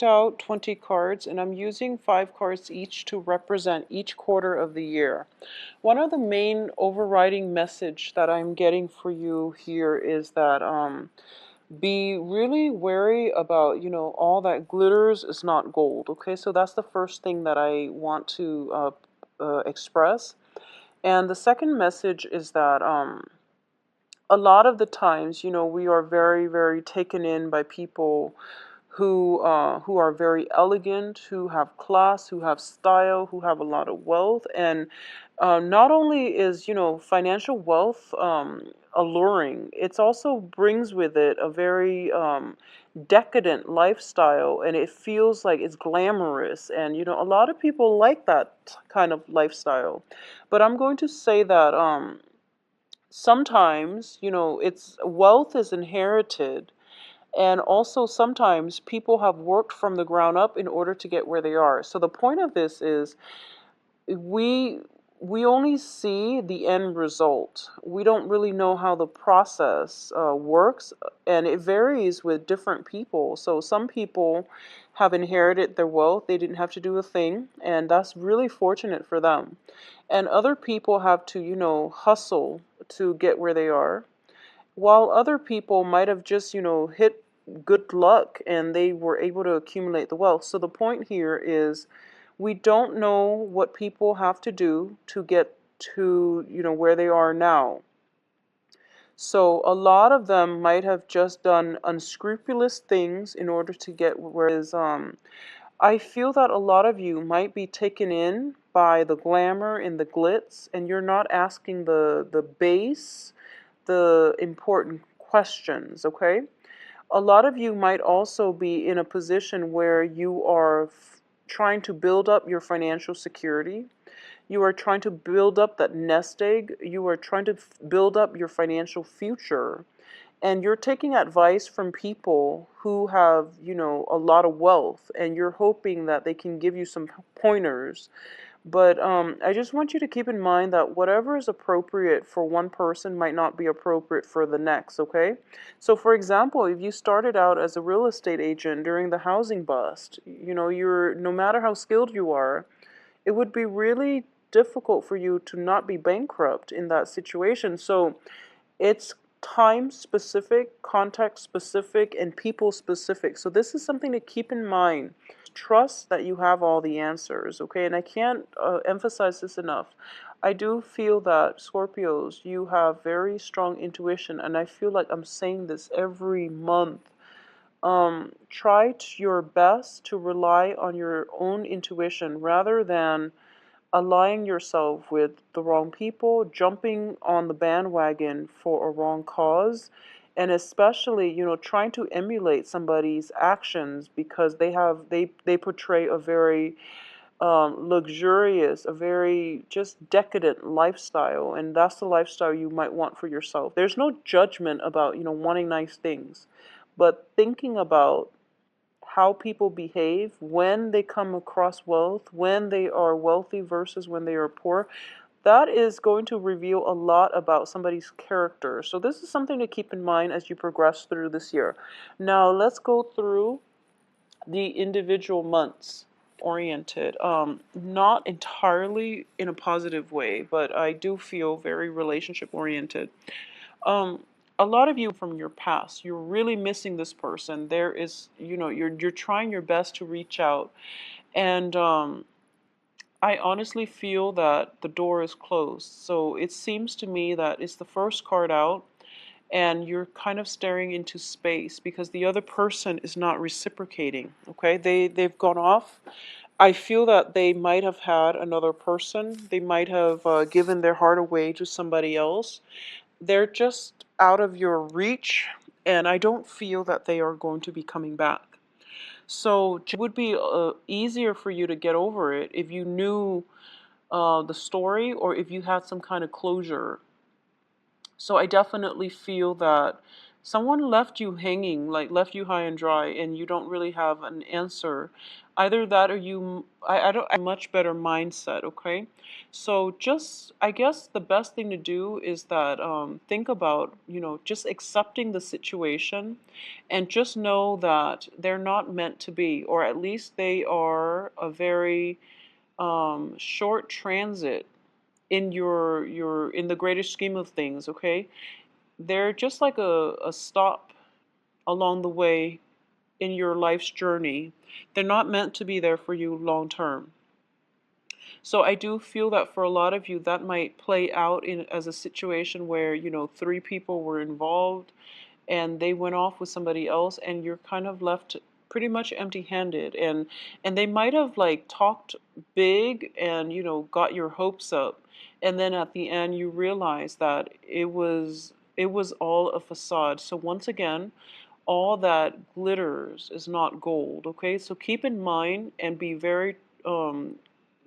picked out 20 cards, and I'm using 5 cards each to represent each quarter of the year. One of the main overriding message that I'm getting for you here is that be really wary about, all that glitters is not gold. Okay, so that's the first thing that I want to express. And the second message is that a lot of the times, we are very, very taken in by people who are very elegant, who have class, who have style, who have a lot of wealth, and not only is financial wealth alluring, it also brings with it a very decadent lifestyle, and it feels like it's glamorous, and a lot of people like that kind of lifestyle. But I'm going to say that sometimes it's wealth is inherited, and also sometimes people have worked from the ground up in order to get where they are. So the point of this is we we only see the end result. We don't really know how the process works, and it varies with different people. So some people have inherited their wealth; they didn't have to do a thing, and that's really fortunate for them. And other people have to, hustle to get where they are, while other people might have just, hit good luck and they were able to accumulate the wealth. So the point here is we don't know what people have to do to get to, where they are now. So a lot of them might have just done unscrupulous things in order to get where is I feel that a lot of you might be taken in by the glamour and the glitz, and you're not asking the base, the important questions, okay? A lot of you might also be in a position where you are trying to build up your financial security. You are trying to build up that nest egg. You are trying to build up your financial future. And you're taking advice from people who have, a lot of wealth, and you're hoping that they can give you some pointers. But I just want you to keep in mind that whatever is appropriate for one person might not be appropriate for the next, okay? So for example, if you started out as a real estate agent during the housing bust, you're no matter how skilled you are, it would be really difficult for you to not be bankrupt in that situation. So it's time specific, context specific, and people specific. So this is something to keep in mind. Trust that you have all the answers, okay? And I can't emphasize this enough. I do feel that Scorpios, you have very strong intuition, and I feel like I'm saying this every month. Try your best to rely on your own intuition rather than aligning yourself with the wrong people, jumping on the bandwagon for a wrong cause, and especially, trying to emulate somebody's actions because they portray a very luxurious, a very just decadent lifestyle, and that's the lifestyle you might want for yourself. There's no judgment about, wanting nice things, but thinking about how people behave when they come across wealth, when they are wealthy versus when they are poor, that is going to reveal a lot about somebody's character. So this is something to keep in mind as you progress through this year. Now let's go through the individual months oriented. Not entirely in a positive way, but I do feel very relationship oriented. Um, a lot of you from your past, you're really missing this person. There is, you're trying your best to reach out, and I honestly feel that the door is closed. So it seems to me that it's the first card out, and you're kind of staring into space because the other person is not reciprocating. Okay, they've gone off. I feel that they might have had another person. They might have given their heart away to somebody else. They're just out of your reach, and I don't feel that they are going to be coming back. So it would be easier for you to get over it if you knew the story or if you had some kind of closure. So I definitely feel that Someone left you hanging, like left you high and dry, and you don't really have an answer. Either that or I don't, a much better mindset, okay? So just, I guess the best thing to do is that think about, just accepting the situation and just know that they're not meant to be, or at least they are a very short transit in in the greater scheme of things, okay? They're just like a stop along the way in your life's journey. They're not meant to be there for you long term. So I do feel that for a lot of you, that might play out in as a situation where, three people were involved and they went off with somebody else, and you're kind of left pretty much empty-handed, and they might have like talked big and got your hopes up, and then at the end you realize that it was all a facade. So once again, all that glitters is not gold, okay? So keep in mind and be very um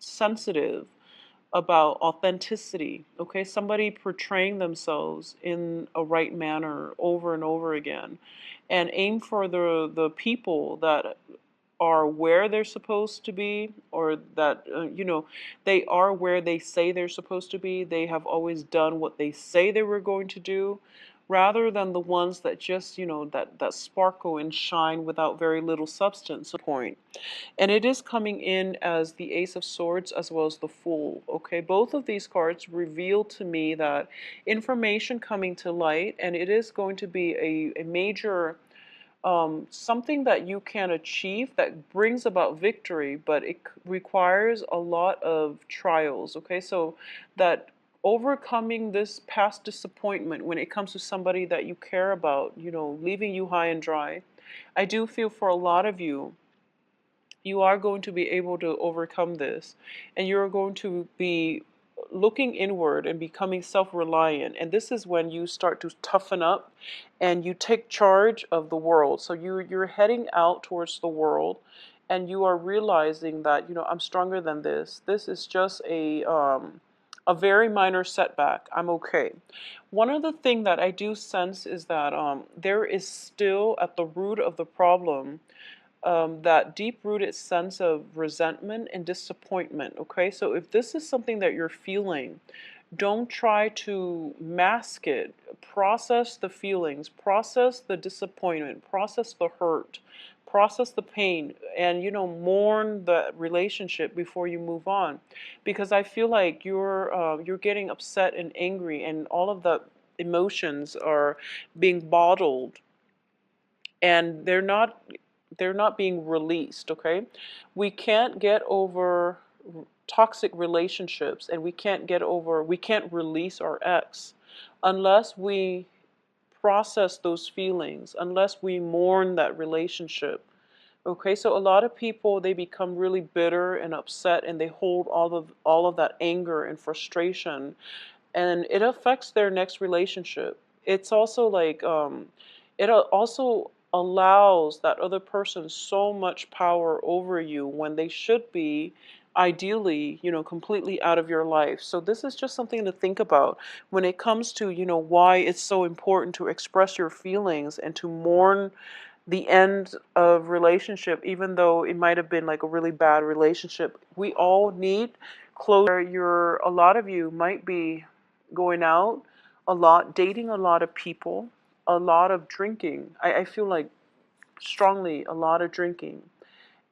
sensitive about authenticity, okay? Somebody portraying themselves in a right manner over and over again. And aim for the people that are where they're supposed to be, or that, they are where they say they're supposed to be. They have always done what they say they were going to do, rather than the ones that just, that sparkle and shine without very little substance point. And it is coming in as the Ace of Swords as well as the Fool. Okay, both of these cards reveal to me that information coming to light, and it is going to be a major something that you can achieve that brings about victory, but it requires a lot of trials. Okay, so that overcoming this past disappointment when it comes to somebody that you care about, leaving you high and dry. I do feel for a lot of you, you are going to be able to overcome this, and you're going to be looking inward and becoming self-reliant, and this is when you start to toughen up and you take charge of the world. So you're heading out towards the world, and you are realizing that, I'm stronger than this. This is just a very minor setback. I'm okay. One other thing that I do sense is that there is still at the root of the problem, that deep rooted sense of resentment and disappointment. Okay, so if this is something that you're feeling, don't try to mask it. Process the feelings, process the disappointment, process the hurt, process the pain, and mourn the relationship before you move on, because I feel like you're getting upset and angry, and all of the emotions are being bottled, and they're not being released. Okay, we can't get over toxic relationships, and we can't release our ex unless we process those feelings, unless we mourn that relationship. Okay, so a lot of people, they become really bitter and upset, and they hold all of that anger and frustration, and it affects their next relationship. It's also like it also allows that other person so much power over you when they should be ideally, completely out of your life. So this is just something to think about when it comes to, why it's so important to express your feelings and to mourn the end of relationship, even though it might have been like a really bad relationship. We all need closure. A lot of you might be going out a lot, dating a lot of people, a lot of drinking. I feel like strongly a lot of drinking,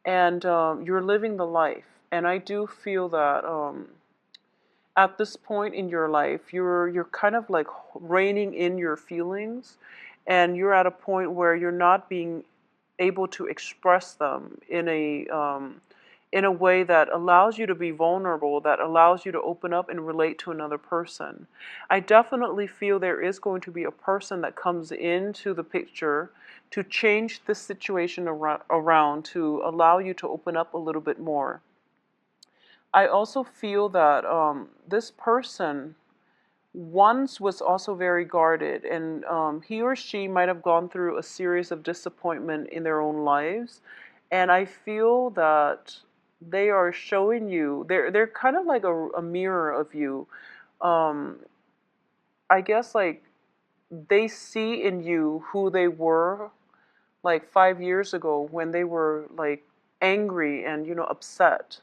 and you're living the life. And I do feel that at this point in your life, you're kind of like reining in your feelings, and you're at a point where you're not being able to express them in a way that allows you to be vulnerable, that allows you to open up and relate to another person. I definitely feel there is going to be a person that comes into the picture to change the situation around, to allow you to open up a little bit more. I also feel that this person once was also very guarded, and he or she might have gone through a series of disappointment in their own lives, and I feel that they are showing you, they're kind of like a mirror of you. um, I guess like they see in you who they were like 5 years ago when they were like angry and upset.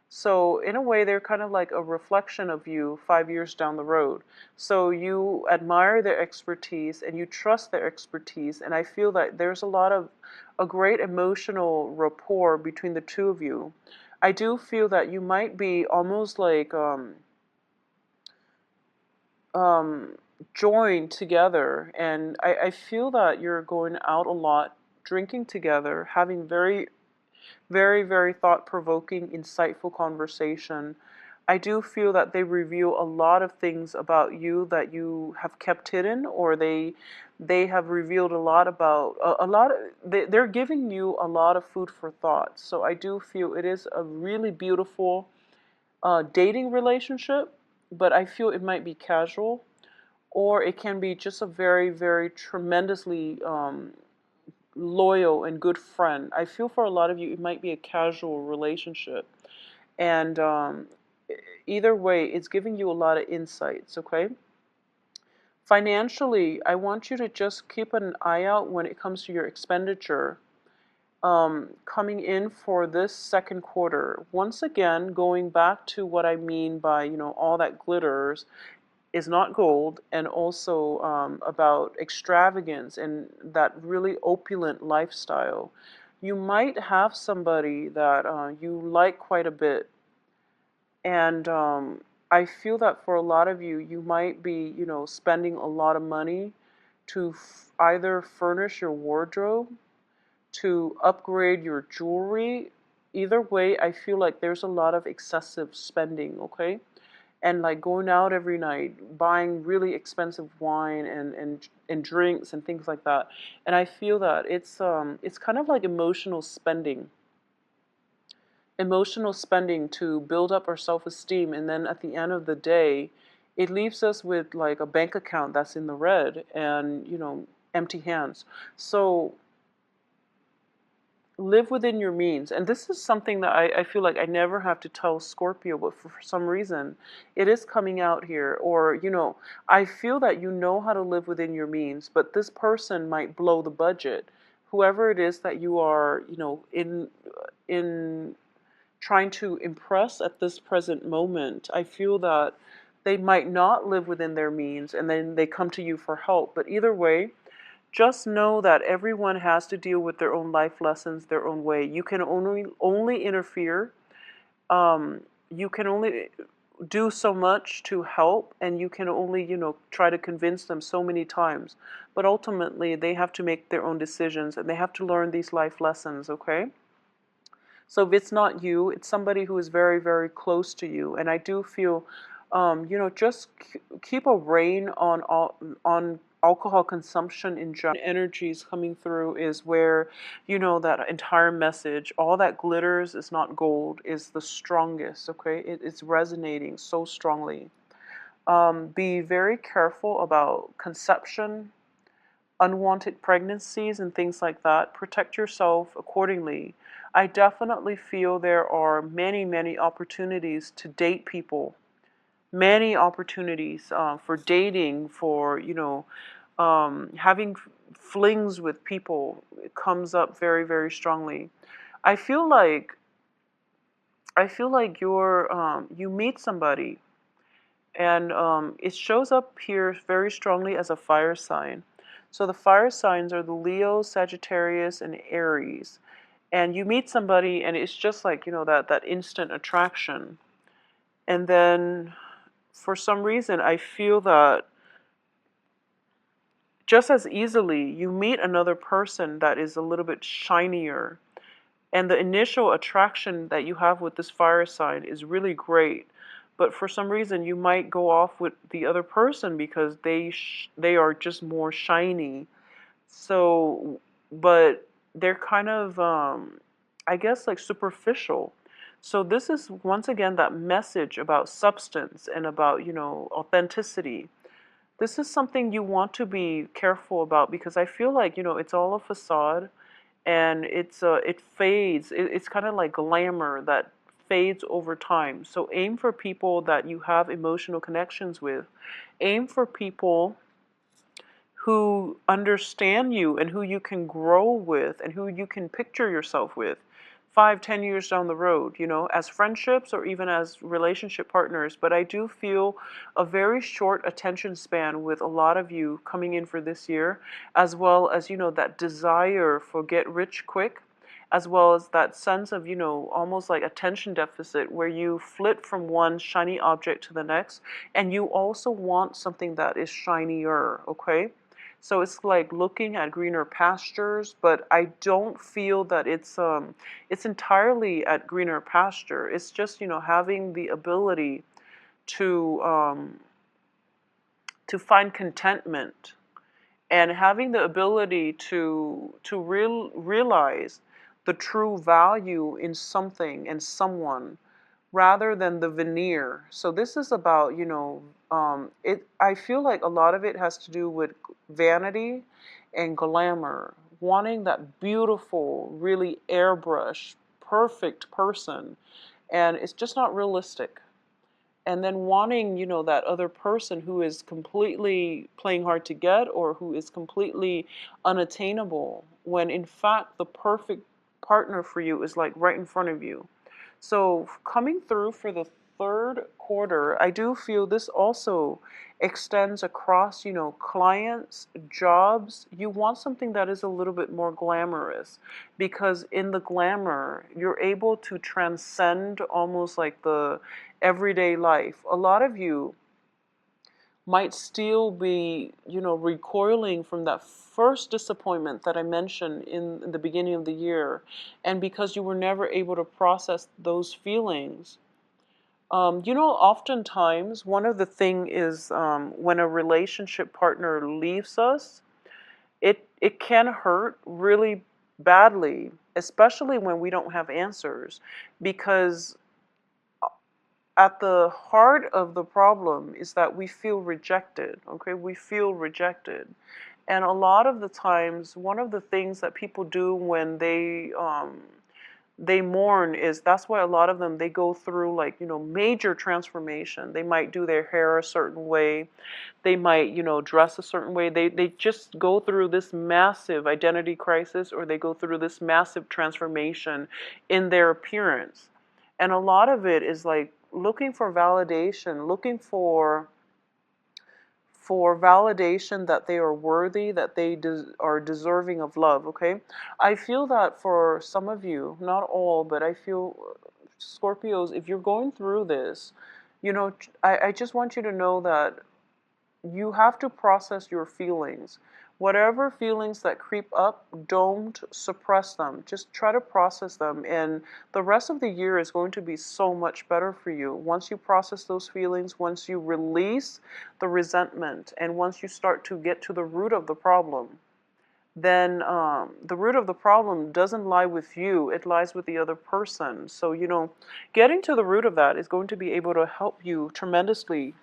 So in a way, they're kind of like a reflection of you 5 years down the road. So you admire their expertise and you trust their expertise, and I feel that there's a great emotional rapport between the two of you. I do feel that you might be almost like um, joined together, and I feel that you're going out a lot, drinking together, having very, very, very thought-provoking, insightful conversation. I do feel that they reveal a lot of things about you that you have kept hidden, or they have revealed a lot about a lot of, they're giving you a lot of food for thought. So I do feel it is a really beautiful dating relationship, but I feel it might be casual, or it can be just a very, very tremendously loyal and good friend. I feel for a lot of you, it might be a casual relationship. And either way, it's giving you a lot of insights, okay? Financially, I want you to just keep an eye out when it comes to your expenditure coming in for this second quarter. Once again, going back to what I mean by, all that glitters is not gold, and also about extravagance and that really opulent lifestyle. You might have somebody that you like quite a bit, and I feel that for a lot of you, you might be, spending a lot of money to either furnish your wardrobe, to upgrade your jewelry. Either way, I feel like there's a lot of excessive spending, okay? And like going out every night, buying really expensive wine and drinks and things like that. And I feel that it's kind of like emotional spending to build up our self-esteem, and then at the end of the day, it leaves us with like a bank account that's in the red and empty hands. So live within your means. And this is something that I feel like I never have to tell Scorpio, but for some reason it is coming out here. Or, I feel that you know how to live within your means, but this person might blow the budget. Whoever it is that you are, in trying to impress at this present moment, I feel that they might not live within their means and then they come to you for help. But either way, just know that everyone has to deal with their own life lessons their own way. You can only interfere. You can only do so much to help, and you can only try to convince them so many times. But ultimately, they have to make their own decisions, and they have to learn these life lessons. Okay. So if it's not you, it's somebody who is very, very close to you. And I do feel, just keep a rein on alcohol consumption in general. Energies coming through is where, that entire message, all that glitters is not gold, is the strongest, okay? It's resonating so strongly. Be very careful about conception, unwanted pregnancies and things like that. Protect yourself accordingly. I definitely feel there are many, many opportunities to date people. Many opportunities for dating, for, having flings with people. It comes up very, very strongly. I feel like you meet somebody, and it shows up here very strongly as a fire sign. So the fire signs are the Leo, Sagittarius, and Aries. And you meet somebody, and it's just like, that instant attraction. And then for some reason, I feel that just as easily, you meet another person that is a little bit shinier. And the initial attraction that you have with this fire sign is really great. But for some reason, you might go off with the other person because they are just more shiny. So, but they're kind of, I guess, like superficial. So this is once again that message about substance and about, authenticity. This is something you want to be careful about, because I feel like, it's all a facade, and it fades. It's kind of like glamour that fades over time. So aim for people that you have emotional connections with. Aim for people who understand you and who you can grow with and who you can picture yourself with 5, 10 years down the road, as friendships or even as relationship partners. But I do feel a very short attention span with a lot of you coming in for this year, as well as, that desire for get rich quick, as well as that sense of, almost like attention deficit where you flit from one shiny object to the next, and you also want something that is shinier, okay? So it's like looking at greener pastures, but I don't feel that it's entirely at greener pasture. It's just, having the ability to um, to find contentment and having the ability to realize the true value in something and someone rather than the veneer. So this is about, it. I feel like a lot of it has to do with vanity and glamour, wanting that beautiful, really airbrush, perfect person, and it's just not realistic. And then wanting, that other person who is completely playing hard to get or who is completely unattainable, when in fact the perfect partner for you is like right in front of you. So coming through for the third quarter, I do feel this also extends across, clients, jobs. You want something that is a little bit more glamorous, because in the glamour, you're able to transcend almost like the everyday life. A lot of you might still be, recoiling from that first disappointment that I mentioned in the beginning of the year. And because you were never able to process those feelings, oftentimes one of the thing is when a relationship partner leaves us, it can hurt really badly, especially when we don't have answers, because at the heart of the problem is that we feel rejected, okay? We feel rejected. And a lot of the times, one of the things that people do when they mourn is, that's why a lot of them, they go through like, major transformation. They might do their hair a certain way. They might, dress a certain way. They just go through this massive identity crisis, or they go through this massive transformation in their appearance. And a lot of it is like looking for validation, looking for validation that they are worthy, that they are deserving of love, okay? I feel that for some of you, not all, but I feel Scorpios, if you're going through this, I just want you to know that you have to process your feelings. Whatever feelings that creep up, don't suppress them. Just try to process them. And the rest of the year is going to be so much better for you. Once you process those feelings, once you release the resentment, and once you start to get to the root of the problem, then the root of the problem doesn't lie with you, it lies with the other person. So, getting to the root of that is going to be able to help you tremendously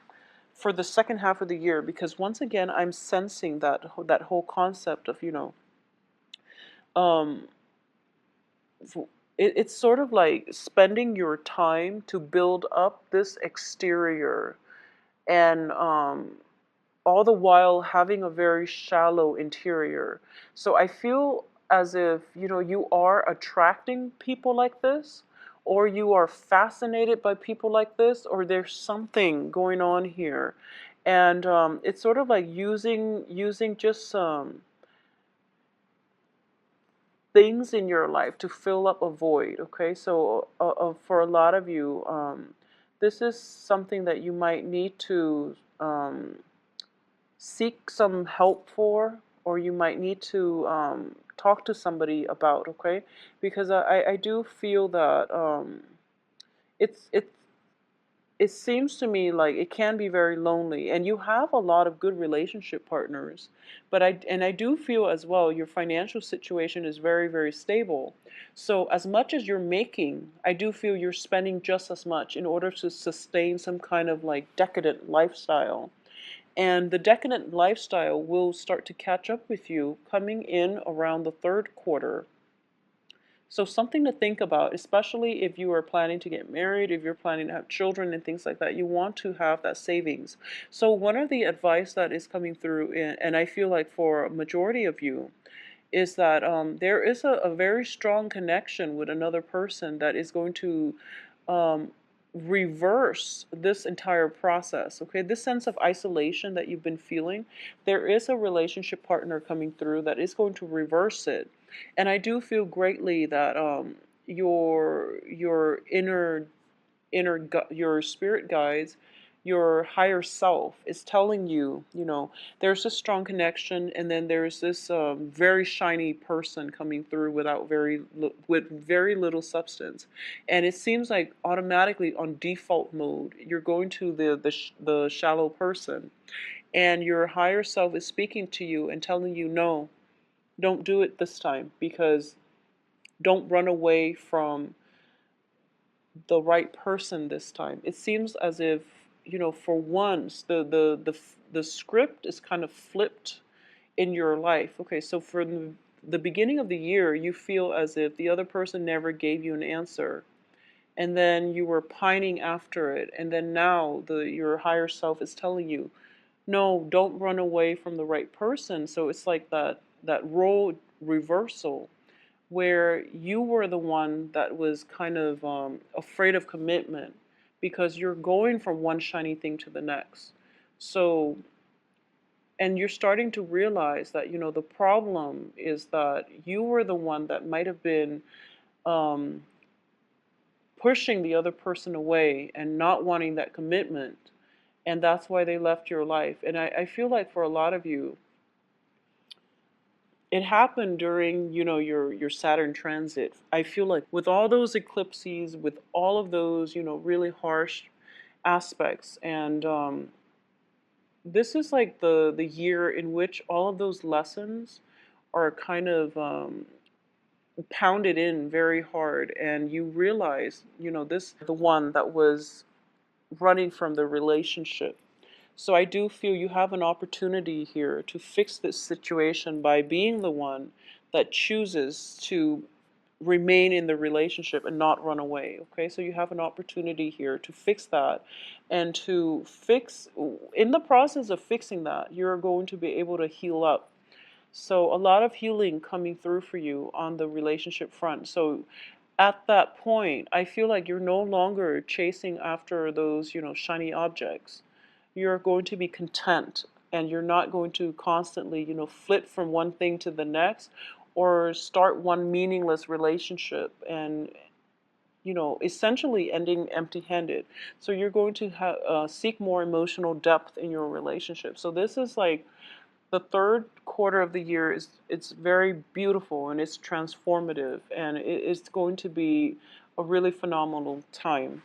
for the second half of the year, because once again I'm sensing that whole concept of um it's sort of like spending your time to build up this exterior, and all the while having a very shallow interior. So I feel as if, you are attracting people like this, or you are fascinated by people like this, or there's something going on here. And it's sort of like using just things in your life to fill up a void, okay? So for a lot of you, this is something that you might need to seek some help for, or you might need to talk to somebody about, okay? Because I do feel that it's it seems to me like it can be very lonely, and you have a lot of good relationship partners, but I do feel as well your financial situation is very, very stable. So as much as you're making, I do feel you're spending just as much in order to sustain some kind of like decadent lifestyle. And the decadent lifestyle will start to catch up with you coming in around the third quarter. So something to think about, especially if you are planning to get married, if you're planning to have children and things like that, you want to have that savings. So one of the advice that is coming through, and I feel like for a majority of you, is that there is a very strong connection with another person that is going to um, reverse this entire process. Okay, this sense of isolation that you've been feeling, there is a relationship partner coming through that is going to reverse it. And I do feel greatly that your your spirit guides, your higher self is telling you, there's a strong connection, and then there's this very shiny person coming through with very little substance, and it seems like automatically on default mode you're going to the shallow person, and your higher self is speaking to you and telling you, no, don't do it this time, because don't run away from the right person this time. It seems as if, for once, the script is kind of flipped in your life. Okay, so for the beginning of the year, you feel as if the other person never gave you an answer, and then you were pining after it, and then now your higher self is telling you, no, don't run away from the right person. So it's like that role reversal, where you were the one that was kind of afraid of commitment because you're going from one shiny thing to the next. So, and you're starting to realize that, the problem is that you were the one that might have been um, pushing the other person away and not wanting that commitment. And that's why they left your life. And I feel like for a lot of you, it happened during, your Saturn transit. I feel like with all those eclipses, with all of those, really harsh aspects, and this is like the year in which all of those lessons are kind of pounded in very hard, and you realize, this the one that was running from the relationship. So I do feel you have an opportunity here to fix this situation by being the one that chooses to remain in the relationship and not run away. Okay, so you have an opportunity here to fix that, and in the process of fixing that, you're going to be able to heal up. So a lot of healing coming through for you on the relationship front. So at that point, I feel like you're no longer chasing after those, shiny objects. You're going to be content, and you're not going to constantly, flit from one thing to the next, or start one meaningless relationship and, essentially ending empty-handed. So you're going to seek more emotional depth in your relationship. So this is like the third quarter of the year it's very beautiful, and it's transformative, and it's going to be a really phenomenal time,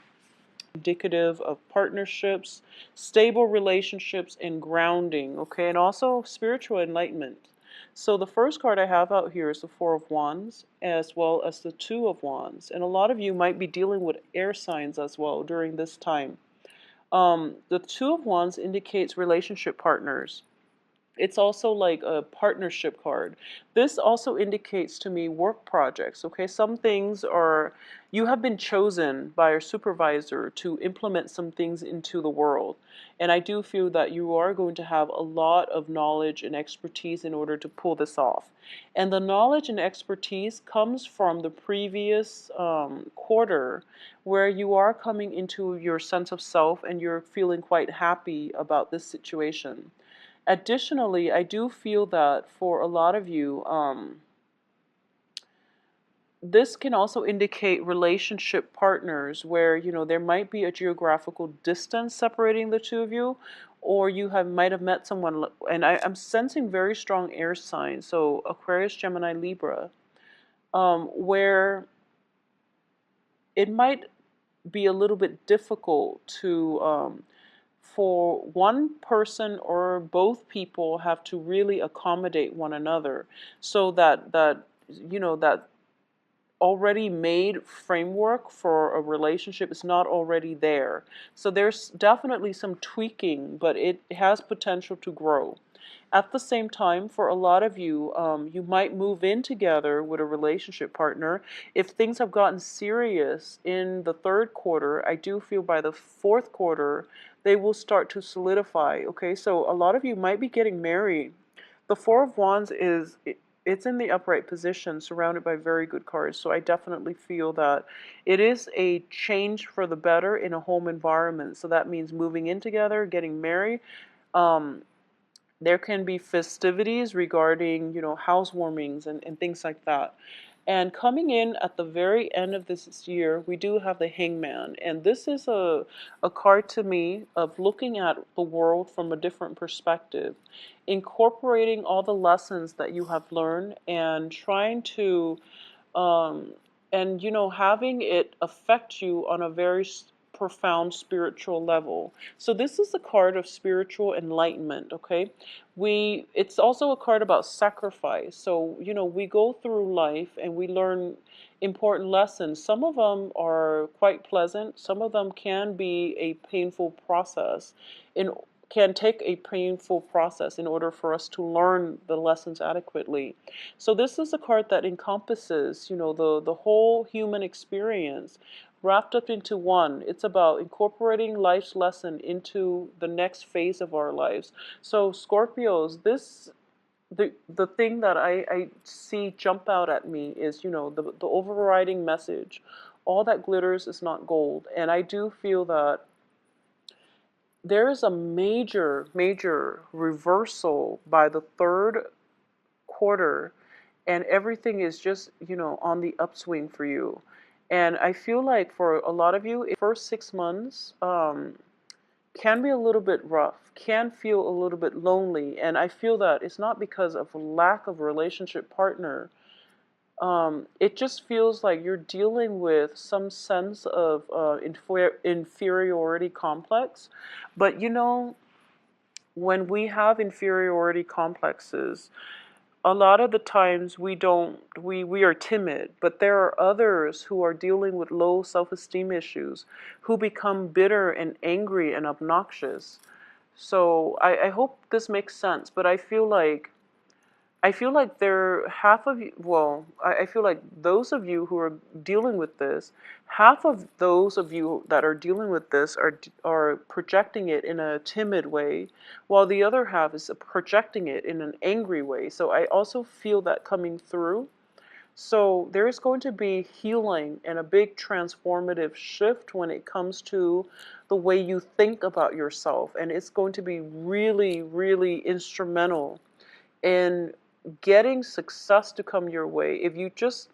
indicative of partnerships, stable relationships, and grounding. Okay, and also spiritual enlightenment. So the first card I have out here is the Four of Wands, as well as the Two of Wands, and a lot of you might be dealing with air signs as well during this time. The Two of Wands indicates relationship partners. It's also like a partnership card. This also indicates to me work projects. Okay, some things are, you have been chosen by your supervisor to implement some things into the world. And I do feel that you are going to have a lot of knowledge and expertise in order to pull this off. And the knowledge and expertise comes from the previous quarter, where you are coming into your sense of self and you're feeling quite happy about this situation. Additionally, I do feel that for a lot of you, this can also indicate relationship partners where, there might be a geographical distance separating the two of you, or you might have met someone, and I'm sensing very strong air signs, so Aquarius, Gemini, Libra, where it might be a little bit difficult to for one person or both people have to really accommodate one another, so that already made framework for a relationship is not already there. So there's definitely some tweaking, but it has potential to grow. At the same time, for a lot of you, you might move in together with a relationship partner. If things have gotten serious in the third quarter, I do feel by the fourth quarter, they will start to solidify. Okay, so a lot of you might be getting married. The Four of Wands it's in the upright position, surrounded by very good cards. So I definitely feel that it is a change for the better in a home environment. So that means moving in together, getting married. Um, there can be festivities regarding, housewarmings and things like that. And coming in at the very end of this year, we do have the Hangman. And this is a card to me of looking at the world from a different perspective, incorporating all the lessons that you have learned and trying to um, and having it affect you on a very profound spiritual level. So this is a card of spiritual enlightenment. Okay, it's also a card about sacrifice. So we go through life and we learn important lessons. Some of them are quite pleasant, some of them can be a painful process, in can take a painful process in order for us to learn the lessons adequately. So this is a card that encompasses, the whole human experience wrapped up into one. It's about incorporating life's lesson into the next phase of our lives. So Scorpios, the thing that I see jump out at me is, the overriding message. All that glitters is not gold. And I do feel that there is a major, major reversal by the third quarter, and everything is just, on the upswing for you. And I feel like for a lot of you, the first 6 months can be a little bit rough, can feel a little bit lonely. And I feel that it's not because of a lack of a relationship partner. It just feels like you're dealing with some sense of inferiority complex. But when we have inferiority complexes, a lot of the times we are timid, but there are others who are dealing with low self-esteem issues who become bitter and angry and obnoxious. So I hope this makes sense, but I feel like there half of you, well, I feel like those of you who are dealing with this, half of those of you that are dealing with this are projecting it in a timid way, while the other half is projecting it in an angry way. So I also feel that coming through. So there is going to be healing and a big transformative shift when it comes to the way you think about yourself, and it's going to be really, really instrumental in getting success to come your way. If you just,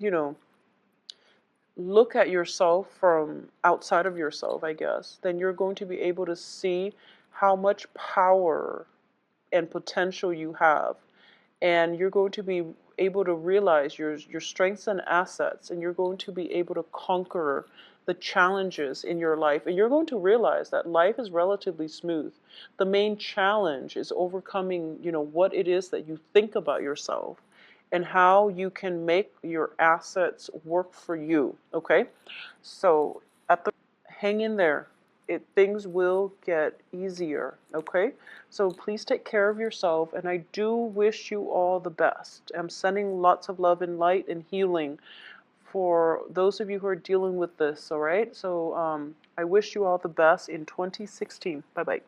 look at yourself from outside of yourself, I guess, then you're going to be able to see how much power and potential you have. And you're going to be able to realize your strengths and assets, and you're going to be able to conquer the challenges in your life, and you're going to realize that life is relatively smooth. The main challenge is overcoming, what it is that you think about yourself and how you can make your assets work for you. Okay, so hang in there. Things will get easier. Okay, so please take care of yourself, and I do wish you all the best. I'm sending lots of love and light and healing for those of you who are dealing with this. All right, so I wish you all the best in 2016. Bye bye.